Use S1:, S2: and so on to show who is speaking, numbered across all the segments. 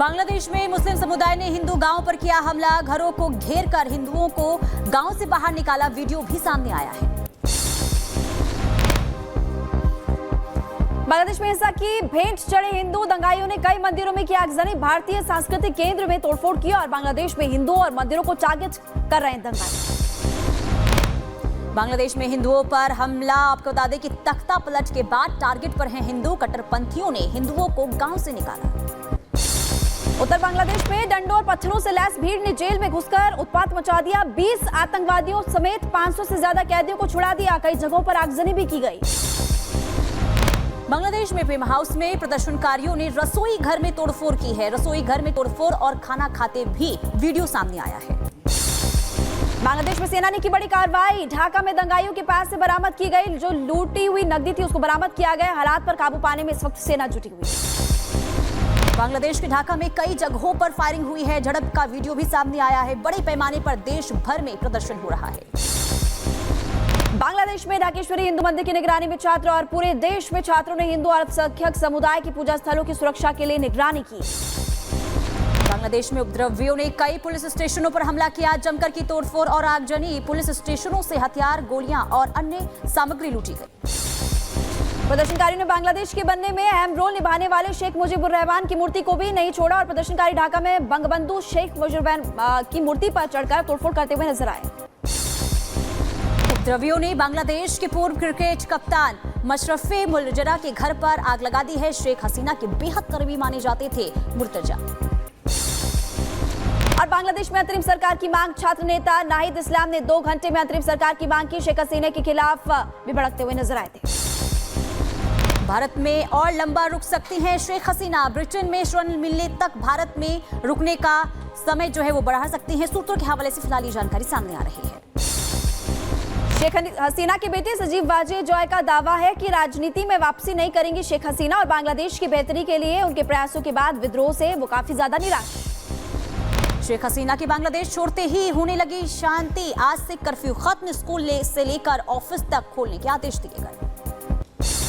S1: बांग्लादेश में मुस्लिम समुदाय ने हिंदू गांव पर किया हमला, घरों को घेर कर हिंदुओं को गांव से बाहर निकाला, वीडियो भी सामने आया है।
S2: बांग्लादेश में हिंसा की भेंट चढ़े हिंदू, दंगाइयों ने कई मंदिरों में किया आगजनी, भारतीय सांस्कृतिक केंद्र में तोड़फोड़ किया और बांग्लादेश में हिंदुओं और मंदिरों को टारगेट कर रहे हैं दंगाई।
S1: बांग्लादेश में हिंदुओं पर हमला, आपको बता दें कि तख्ता पलट के बाद टारगेट पर हैं हिंदू, कट्टरपंथियों ने हिंदुओं को गांव से निकाला।
S2: उत्तर बांग्लादेश में डंडों और पत्थरों से लैस भीड़ ने जेल में घुसकर उत्पात मचा दिया, 20 आतंकवादियों समेत 500 से ज्यादा कैदियों को छुड़ा दिया, कई जगहों पर आगजनी भी की गई।
S1: बांग्लादेश में प्रेम हाउस में प्रदर्शनकारियों ने रसोई घर में तोड़फोड़ की है, रसोई घर में तोड़फोड़ और खाना खाते भी वीडियो सामने आया है।
S2: बांग्लादेश में सेना ने की बड़ी कार्रवाई, ढाका में दंगाइयों के पास से बरामद की गई जो लूटी हुई नकदी थी उसको बरामद किया गया, हालात पर काबू पाने में इस वक्त सेना जुटी हुई है।
S1: बांग्लादेश के ढाका में कई जगहों पर फायरिंग हुई है, झड़प का वीडियो भी सामने आया है, बड़े पैमाने पर देश भर में प्रदर्शन हो रहा है।
S2: बांग्लादेश में ढाकेश्वरी हिंदू मंदिर की निगरानी में छात्र और पूरे देश में छात्रों ने हिंदू अल्पसंख्यक समुदाय की पूजा स्थलों की सुरक्षा के लिए निगरानी की।
S1: बांग्लादेश में उपद्रवियों ने कई पुलिस स्टेशनों पर हमला किया, जमकर की तोड़फोड़ और आगजनी, पुलिस स्टेशनों से हथियार, गोलियां और अन्य सामग्री लूटी गई।
S2: प्रदर्शनकारियों ने बांग्लादेश के बनने में अहम रोल निभाने वाले शेख मुजीबुर रहमान की मूर्ति को भी नहीं छोड़ा और प्रदर्शनकारी ढाका में बंगबंधु शेख मुजीबुर रहमान की मूर्ति पर चढ़कर तोड़फोड़ करते हुए नजर आए।
S1: उपद्रवियों ने बांग्लादेश के पूर्व क्रिकेट कप्तान मशरफे मुलजरा के घर पर आग लगा दी है, शेख हसीना के बेहद करीबी माने जाते थे मुर्तजा।
S2: और बांग्लादेश में अंतरिम सरकार की मांग, छात्र नेता नाहिद इस्लाम ने 2 घंटे में अंतरिम सरकार की मांग की, शेख हसीना के खिलाफ भी भड़कते हुए नजर आए थे।
S1: भारत में और लंबा रुक सकती हैं शेख हसीना, ब्रिटेन में शरण मिलने तक भारत में रुकने का समय जो है वो बढ़ा सकती हैं, सूत्रों के हवाले से फिलहाल ये जानकारी सामने आ रही है।
S2: शेख हसीना के बेटे सजीव वाजे जॉय का दावा है कि राजनीति में वापसी नहीं करेंगी शेख हसीना और बांग्लादेश की बेहतरी के लिए उनके प्रयासों के बाद विद्रोह से वो काफी ज्यादा निराश।
S1: शेख हसीना की बांग्लादेश छोड़ते ही होने लगी शांति, आज से कर्फ्यू खत्म, स्कूल से लेकर ऑफिस तक खोलने के आदेश दिए गए।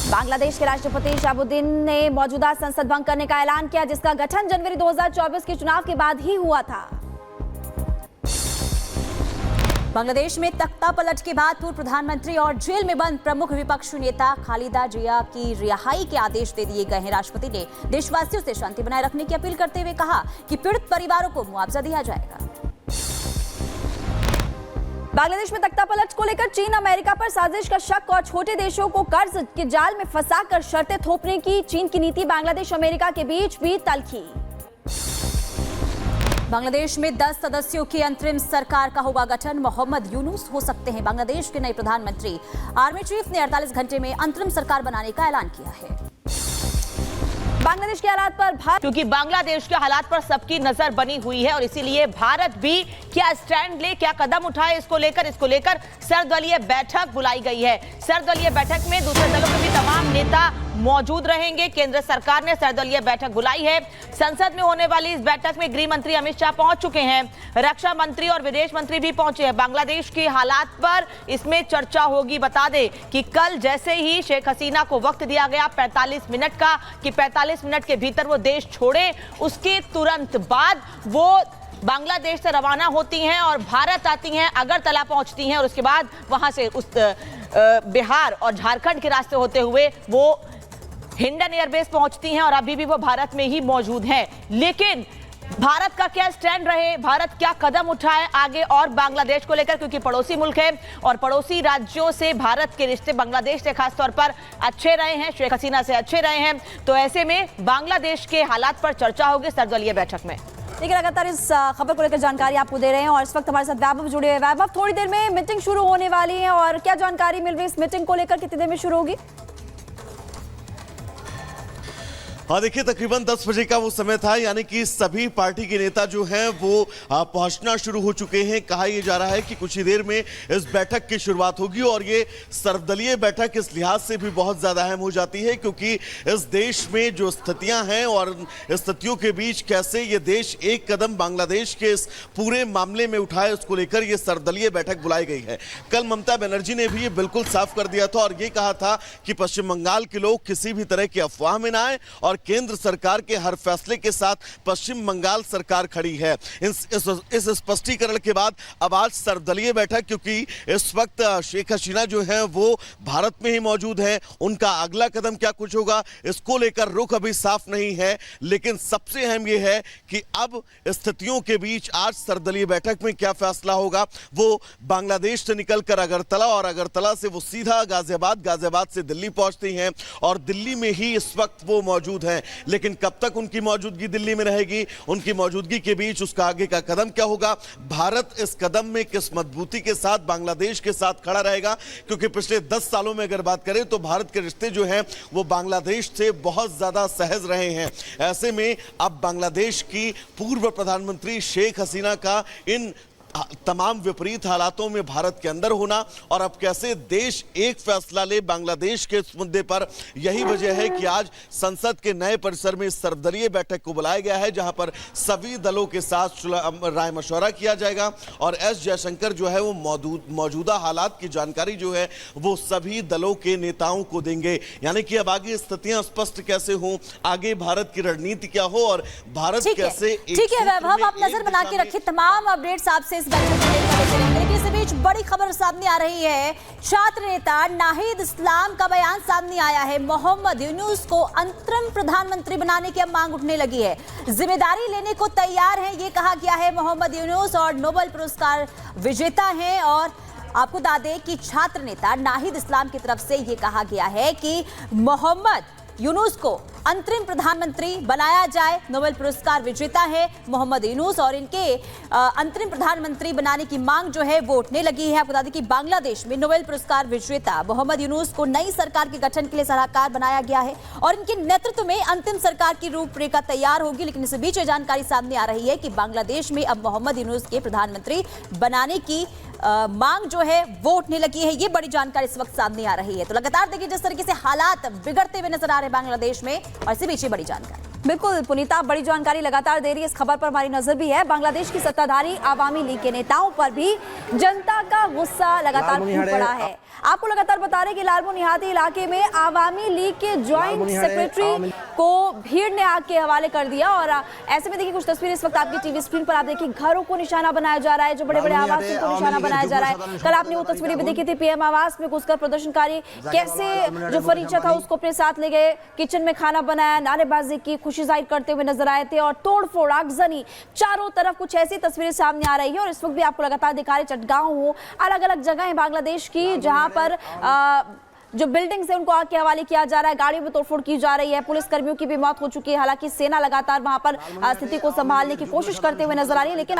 S2: बांग्लादेश के राष्ट्रपति शहाबुद्दीन ने मौजूदा संसद भंग करने का ऐलान किया, जिसका गठन जनवरी 2024 के चुनाव के बाद ही हुआ था।
S1: बांग्लादेश में तख्ता पलट के बाद पूर्व प्रधानमंत्री और जेल में बंद प्रमुख विपक्षी नेता खालिदा जिया की रिहाई के आदेश दे दिए गए हैं। राष्ट्रपति ने देशवासियों से शांति बनाए रखने की अपील करते हुए कहा कि पीड़ित परिवारों को मुआवजा दिया जाएगा।
S2: बांग्लादेश में तख्ता पलट को लेकर चीन अमेरिका पर साजिश का शक और छोटे देशों को कर्ज के जाल में फंसाकर शर्तें थोपने की चीन की नीति, बांग्लादेश अमेरिका के बीच भी तलखी।
S1: बांग्लादेश में 10 सदस्यों की अंतरिम सरकार का होगा गठन, मोहम्मद यूनुस हो सकते हैं बांग्लादेश के नए प्रधानमंत्री। आर्मी चीफ ने 48 घंटे में अंतरिम सरकार बनाने का ऐलान किया है।
S2: बांग्लादेश के हालात पर
S3: क्योंकि बांग्लादेश के हालात पर सबकी नजर बनी हुई है और इसीलिए भारत भी क्या स्टैंड ले, क्या कदम उठाए, इसको लेकर सर्वदलीय बैठक बुलाई गई है। सर्वदलीय बैठक में दूसरे दलों के भी तमाम नेता मौजूद रहेंगे। केंद्र सरकार ने सर्वदलीय बैठक बुलाई है। संसद में होने वाली इस बैठक में गृह मंत्री अमित शाह पहुंच चुके हैं, रक्षा मंत्री और विदेश मंत्री भी पहुंचे हैं। बांग्लादेश के हालात पर इसमें चर्चा होगी। बता दें कि कल जैसे ही शेख हसीना को वक्त दिया गया 45 मिनट का कि 45 मिनट के भीतर वो देश छोड़े, उसके तुरंत बाद वो बांग्लादेश से रवाना होती हैं और भारत आती हैं, अगरतला पहुंचती हैं और उसके बाद वहां से उस बिहार और झारखंड के रास्ते होते हुए वो हिंडन एयरबेस पहुंचती हैं और अभी भी वो भारत में ही मौजूद हैं। लेकिन भारत का क्या स्टैंड रहे, भारत क्या कदम उठाए आगे और बांग्लादेश को लेकर, क्योंकि पड़ोसी मुल्क है और पड़ोसी राज्यों से भारत के रिश्ते बांग्लादेश से खासतौर पर अच्छे रहे हैं, शेख हसीना से अच्छे रहे हैं। तो ऐसे में बांग्लादेश के हालात पर चर्चा होगी सर्वदलीय बैठक में।
S2: देखिए लगातार इस खबर को लेकर जानकारी आपको दे रहे हैं और इस वक्त हमारे साथ वैभव जुड़े हुए। वैभव, थोड़ी देर में मीटिंग शुरू होने वाली है और क्या जानकारी मिल रही है इस मीटिंग को लेकर, कितनी देर में शुरू होगी?
S4: हाँ देखिए, तकरीबन 10 बजे का वो समय था, यानी कि सभी पार्टी के नेता जो हैं वो पहुंचना शुरू हो चुके हैं। कहा यह जा रहा है कि कुछ ही देर में इस बैठक की शुरुआत होगी और ये सर्वदलीय बैठक इस लिहाज से भी बहुत ज्यादा अहम हो जाती है क्योंकि इस देश में जो स्थितियां हैं और स्थितियों के बीच कैसे ये देश एक कदम बांग्लादेश के इस पूरे मामले में उठाए, उसको लेकर ये सर्वदलीय बैठक बुलाई गई है। कल ममता बनर्जी ने भी ये बिल्कुल साफ कर दिया था और ये कहा था कि पश्चिम बंगाल के लोग किसी भी तरह की अफवाह में ना आए और और केंद्र सरकार के हर फैसले के साथ पश्चिम बंगाल सरकार खड़ी है। इस स्पष्टीकरण के बाद अब आज सर्वदलीय बैठक, क्योंकि इस वक्त शेख हसीना जो है वो भारत में ही मौजूद है, उनका अगला कदम क्या कुछ होगा इसको लेकर रुख अभी साफ नहीं है। लेकिन सबसे अहम यह है कि अब स्थितियों के बीच आज सर्वदलीय बैठक में क्या फैसला होगा। वो बांग्लादेश से निकलकर अगरतला और अगरतला से वो सीधा गाजियाबाद, गाजियाबाद से दिल्ली पहुंचती हैं और दिल्ली में ही इस वक्त वो मौजूद हैं। लेकिन कब तक उनकी मौजूदगी दिल्ली में रहेगी, उनकी मौजूदगी के बीच उसका आगे का कदम क्या होगा, भारत इस कदम में किस मजबूती के साथ बांग्लादेश के साथ खड़ा रहेगा। क्योंकि पिछले 10 सालों में अगर बात करें तो भारत के रिश्ते जो हैं वो बांग्लादेश से बहुत ज्यादा सहज रहे हैं। ऐसे में अब बांग्लादेश की पूर्व प्रधानमंत्री शेख हसीना का इन तमाम विपरीत हालातों में भारत के अंदर होना और अब कैसे देश एक फैसला ले बांग्लादेश के इस मुद्दे पर, यही वजह है कि आज संसद के नए परिसर में सर्वदलीय बैठक को बुलाया गया है, जहां पर सभी दलों के साथ राय मशवरा किया जाएगा और एस जयशंकर जो है वो मौजूदा हालात की जानकारी जो है वो सभी दलों के नेताओं को देंगे। यानी कि अब आगे स्थितियां स्पष्ट कैसे हों, आगे भारत की रणनीति क्या हो और भारत कैसे
S1: ठीक है वैभव, आप नजर बना के रखिए तमाम अपडेट्स आपसे लेकिन इस बीच बड़ी खबर सामने आ रही है। छात्र नेता नाहिद इस्लाम का बयान सामने आया है। मोहम्मद यूनुस को अंतरिम प्रधानमंत्री बनाने की अब मांग उठने लगी है। जिम्मेदारी लेने को तैयार है ये कहा गया है। मोहम्मद यूनुस और नोबेल पुरस्कार विजेता हैं और आपको बता दें कि छात्र नेता नाहिद इस्लाम की तरफ से ये कहा गया है कि मोहम्मद यूनुस को अंतरिम प्रधानमंत्री बनाया जाए। नोबेल पुरस्कार विजेता है मोहम्मद यूनुस और इनके अंतरिम प्रधानमंत्री बनाने की मांग जो है वो उठने लगी है। आपको बता दें कि बांग्लादेश में नोबेल पुरस्कार विजेता मोहम्मद यूनुस को नई सरकार के गठन के लिए सलाहकार बनाया गया है और इनके नेतृत्व में अंतिम सरकार की रूपरेखा तैयार होगी। लेकिन इस बीच जानकारी सामने आ रही है कि बांग्लादेश में अब मोहम्मद यूनुस के प्रधानमंत्री बनाने की मांग जो है वो उठने लगी है। ये बड़ी जानकारी इस वक्त सामने आ रही है। तो लगातार देखिए जिस तरीके से हालात बिगड़ते हुए नजर आ रहे हैं बांग्लादेश में और इसी बीच बड़ी जानकारी।
S2: बिल्कुल पुनीता, बड़ी जानकारी लगातार दे रही है। इस खबर पर हमारी नजर भी है। बांग्लादेश की सत्ताधारी आवामी लीग के नेताओं पर भी जनता का गुस्सा लगातार फूट पड़ा है। आपको लगातार बता रहे कि लालमोनिहाटी इलाके में आवामी लीग के ज्वाइंट सेक्रेटरी को भीड़ ने आग के हवाले कर दिया और ऐसे में देखिए कुछ तस्वीरें इस वक्त आपकी टीवी स्क्रीन पर आप देखिए, घरों को निशाना बनाया जा रहा है, जो बड़े बड़े आवासों को निशाना बनाया जा रहा है। कल आपने वो तस्वीरें भी देखी थी, पीएम आवास में घुसकर प्रदर्शनकारी कैसे जो फर्नीचर था उसको अपने साथ ले गए, किचन में खाना बनाया, नारेबाजी की, खुशी जाहिर करते हुए नजर आए थे और तोड़फोड़, आगजनी, चारों तरफ कुछ ऐसी तस्वीरें सामने आ रही है। और इस वक्त भी आपको लगातार दिखा रहे चटगांव हो, अलग अलग जगह है बांग्लादेश की जहां पर जो बिल्डिंग्स है उनको आग के हवाले किया जा रहा है, गाड़ियों में तोड़फोड़ की जा रही है, पुलिस कर्मियों की भी मौत हो चुकी है। हालांकि सेना लगातार वहां पर स्थिति को संभालने की कोशिश करते हुए नजर आ रही है। लेकिन